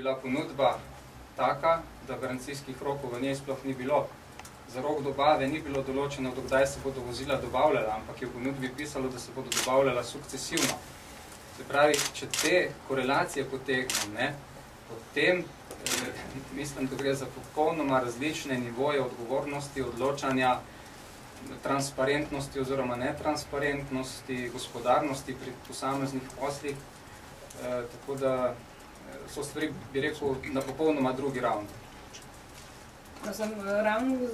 bila ponudba taka, da garancijskih rokov v njej sploh ni bilo. Za rok dobave ni bilo določeno, dokdaj se bodo vozila dobavljala, ampak je v ponudbi pisalo, da se bodo dobavljala sukcesivno. Se pravi, če te korelacije potegnem, potem mislim, da gre za popolnoma različne nivoje odgovornosti, odločanja, transparentnosti oziroma netransparentnosti, gospodarnosti pri posameznih poslih. Tako da so stvari, bi rekel, na popolnoma drugi ravni. Ravno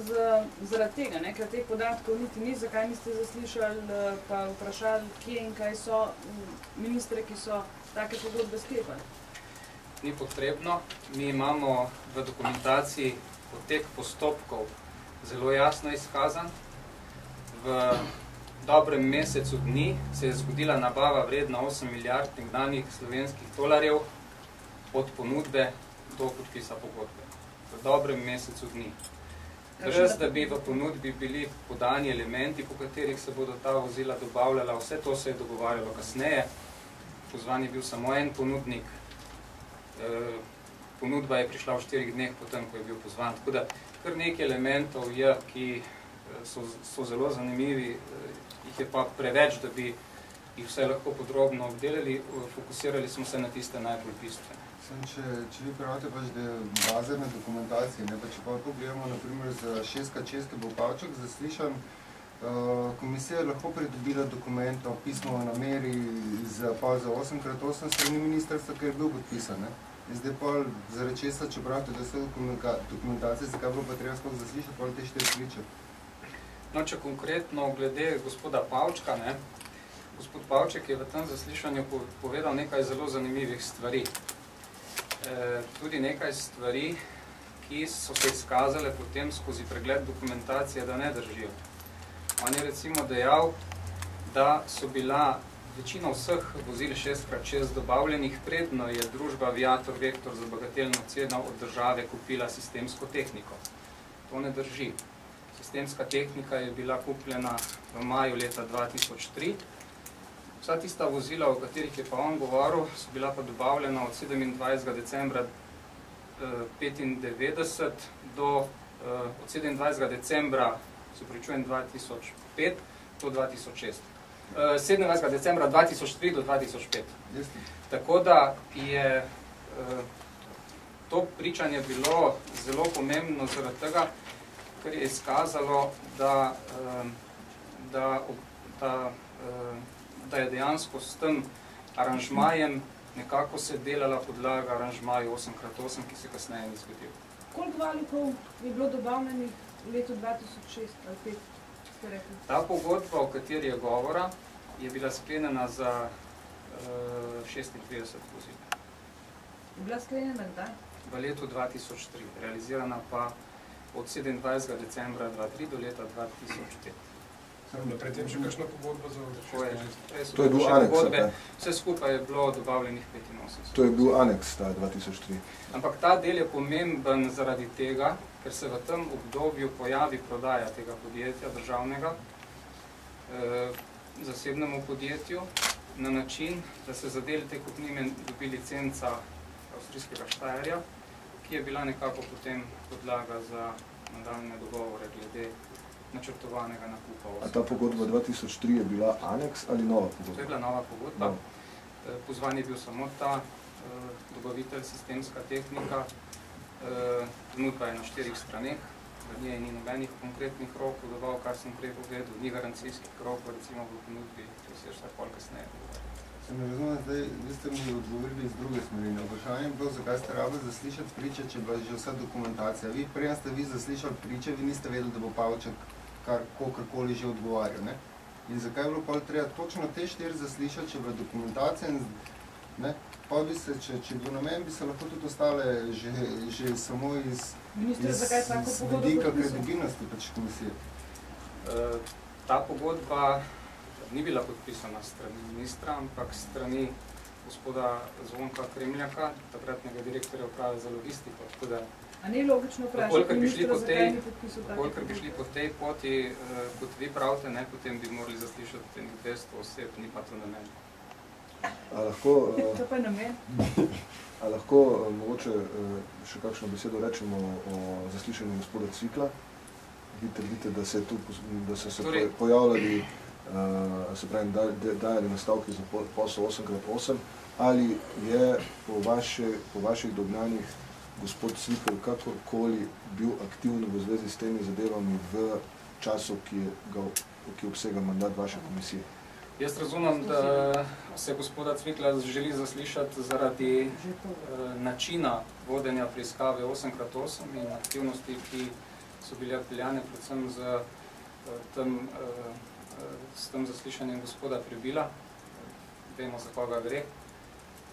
zaradi tega, ker teh podatkov niti ni, zakaj niste zaslišali pa vprašali, kje in kaj so ministre, ki so take pogodbe sklepali? Ni potrebno. Mi imamo v dokumentaciji potek postopkov zelo jasno izkazan. V dobrem mesecu dni se je zgodila nabava vredna 8 milijard nekdanjih slovenskih tolarjev od ponudbe do podpisa pogodbe. V dobrem mesecu dni. Brez da bi v ponudbi bili podani elementi, po katerih se bodo ta vozila dobavljala, vse to se je dogovarjalo kasneje. Pozvan je bil samo en ponudnik. Ponudba je prišla v 4 dneh potem, ko je bil pozvan. Tako da kar nekaj elementov je, ki so zelo zanimivi, jih je pa preveč, da bi jih vse lahko podrobno obdelali, fokusirali smo se na tiste najbolj bistvene. Če vi pravite pač, da je bazerne dokumentacije, pa če pa pogledamo naprimer za 6x6, ki bo Pavček zaslišan, komisija je lahko pridobila dokumentno pismo o nameri za 8x8 strani ministrstva, ker je bil podpisan. Zdaj pa zaradi česa, če pravite, da so dokumentacije, zakaj bilo pa treba sploh zaslišati, pa te 4 priče? No, če konkretno glede gospoda Pavčka, gospod Pavček je v tem zaslišanju povedal nekaj zelo zanimivih stvari. Tudi nekaj stvari, ki so se izkazale potem skozi pregled dokumentacije, da ne držijo. On je recimo dejal, da so bila večina vseh vozil 6x6 dobavljenih, predno je družba Viator Vektor za bagatelno ceno od države kupila sistemsko tehniko. To ne drži. Sistemska tehnika je bila kupljena v maju leta 2003. Vsa tista vozila, o katerih je pa on govoril, so bila pa dobavljena od 27. decembra 1995 do od 27. decembra 2005 do 2006. 27. decembra 2003 do 2005. Tako da je to pričanje bilo zelo pomembno zaradi tega, ker je izkazalo, da je dejansko s tem aranžmajem nekako se delala podlaga aranžmaju 8x8, ki se kasneje ni zgodil. Koliko valikov je bilo dobavljenih v letu 2006 ali 2005, ste rekli? Ta pogodba, o kateri je govora, je bila sklenjena za 36 vozil. Je bila sklenjena kdaj? V letu 2003, realizirana pa od 27. decembra 2003 do leta 2005. Predtem še kakšna pogodba za odrešitev? To je bil aneks. Vse skupaj je bilo dobavljenih 85. To je bil aneks ta 2003. Ampak ta del je pomemben zaradi tega, ker se v tem obdobju pojavi prodaja tega podjetja državnega zasebnemu podjetju na način, da se za del te kupnine dobi licenca avstrijskega Štajerja, ki je bila nekako potem podlaga za nadaljne dogovore glede načrtovanega nakupa. A ta pogodba 2003 je bila aneks ali nova pogodba? To je bila nova pogodba. Pozvan je bil samo ta dobavitelj, sistemska tehnika. Ponudba je na 4 straneh, v njej ni nobenih konkretnih rokov dobav, kar sem prej povedal, ni garancijskih rokov, recimo v ponudbi, če se je vse pol kasneje dogovarjal. Se ne razumem, zdaj, vi ste mi odgovorili iz druge smeri. Vprašanje je bilo, zakaj ste rabili zaslišati priče, če je bila že vsa dokumentacija. Preden ste vi zaslišali priče, vi niste vedeli, da bo Pavček kakorkoli že odgovarjal. In zakaj je bilo pa treba točno te 4 zaslišati, če je bila dokumentacija in pa bi se, če bi namen, bi se lahko tudi ostale že samo iz vidika kredibilnosti komisije. Ta pogodba ni bila podpisana strani ministra, ampak strani gospoda Zvonka Kremljaka, takratnega direktorja uprave za logistiko. A ni logično vprašati ministra, zakaj ni podpisal take pogodbe? Kolikor bi šli po tej poti, kot vi pravite, potem bi morali zaslišati 200 oseb, ni pa to namen. A lahko, To pa je namen. a lahko mogoče še kakšno besedo rečemo o zaslišanju gospoda Cvikla? Vi trdite, da so se pojavljali, se pravi, dajali nastavki za posel 8x8, ali je po vaših dognanjih gospod Cvikl kakorkoli bil aktivno v zvezi s temi zadevami v času, ki obsega mandat vaše komisije? Jaz razumem, da se gospoda Cvikla želi zaslišati zaradi načina vodenja preiskave 8x8 in aktivnosti, ki so bile peljane predvsem s tem zaslišanjem gospoda Prebila. Vemo, za koga gre.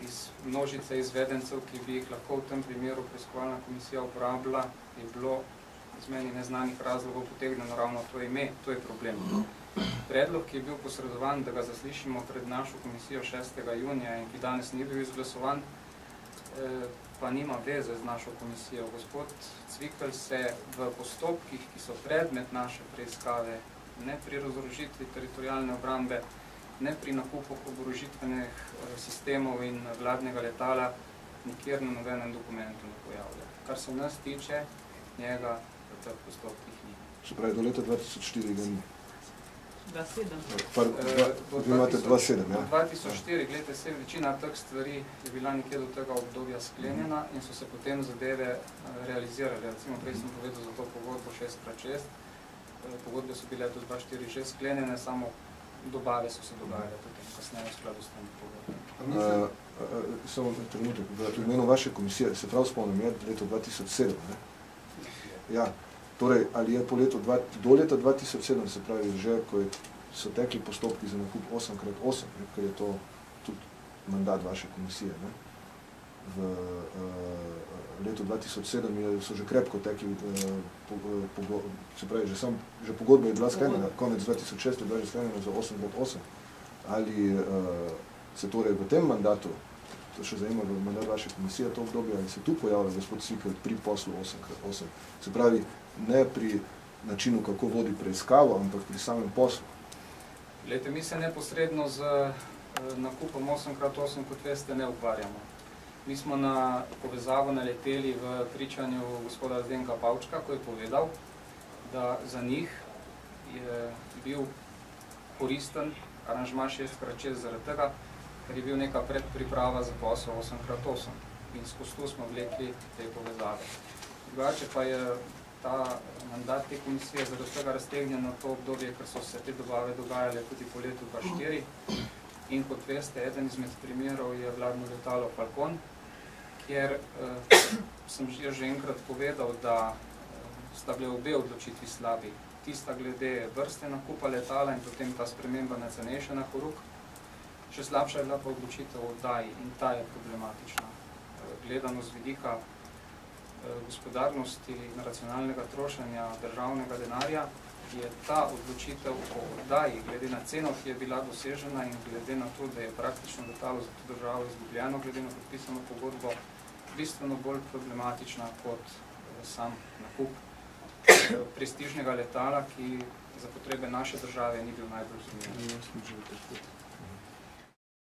Iz množice izvedencev, ki bi jih lahko v tem primeru preiskovalna komisija uporabila, je bilo iz meni neznanih razlogov potegnjeno ravno to ime. To je problem. Predlog, ki je bil posredovan, da ga zaslišimo pred našo komisijo 6. junija in ki danes ni bil izglasovan, pa nima veze z našo komisijo. Gospod Cvikl se v postopkih, ki so predmet naše preiskave, ne pri razorožitvi teritorialne obrambe, ne pri nakupu oborožitvenih sistemov in vladnega letala, nikjer na nobenem dokumentu ne pojavlja. Kar se nas tiče, njega v teh postopkih ni. Se pravi, do leta 2004 ga ni? 2007. Vi imate 2007, ja? 2004, gledajte, se večina teh stvari je bila nekje do tega obdobja sklenjena in so se potem zadeve realizirale. Recimo, prej sem povedal za to pogodbo 6x6. Pogodbe so bile do 2004 že sklenjene, samo dobave so se dogajale potem kasneje v skladu s tem pogodbami. Samo trenutek, v imenu vaše komisije, se prav spomnim, je leto 2007, ne? Ja, torej, ali je do leta 2007, se pravi, že ko so tekli postopki za nakup 8x8, ker je to tudi mandat vaše komisije, ne? V letu 2007 so že krepko tekli, se pravi, že pogodba je bila sklenjena, konec 2006 je bila že sklenjena za 8x8. Ali se torej v tem mandatu, to še zajema v mandat vaše komisije, to obdobje, ali se tu pojavlja gospod Cvikl pri poslu 8x8? Se pravi, ne pri načinu, kako vodi preiskavo, ampak pri samem poslu. Glejte, mi se neposredno z nakupom 8x8, kot veste, ne ukvarjamo. Mi smo na povezavo naleteli v pričanju gospoda Zdenka Pavčka, ko je povedal, da za njih je bil koristen aranžma 6x6 zaradi tega, ker je bil neka predpriprava za posel 8x8 in skozi to smo vlekli te povezave. Drugače pa je ta mandat te komisije zaradi tega raztegnjen na to obdobje, ker so se te dobave dogajale tudi po letu 2004 in kot veste, eden izmed primerov je vladno letalo Falcon, kjer sem že enkrat povedal, da sta bile obe odločitvi slabi. Tista glede vrste nakupa letala in potem ta sprememba na cenejše na horuk. Še slabša je bila pa odločitev o oddaji in ta je problematična. Gledano z vidika gospodarnosti in racionalnega trošenja državnega denarja je ta odločitev o oddaji, glede na ceno, ki je bila dosežena in glede na to, da je praktično letalo za to državo izgubljeno, glede na podpisano pogodbo, bistveno bolj problematična kot sam nakup prestižnega letala, ki za potrebe naše države ni bil najbolj zanimiv.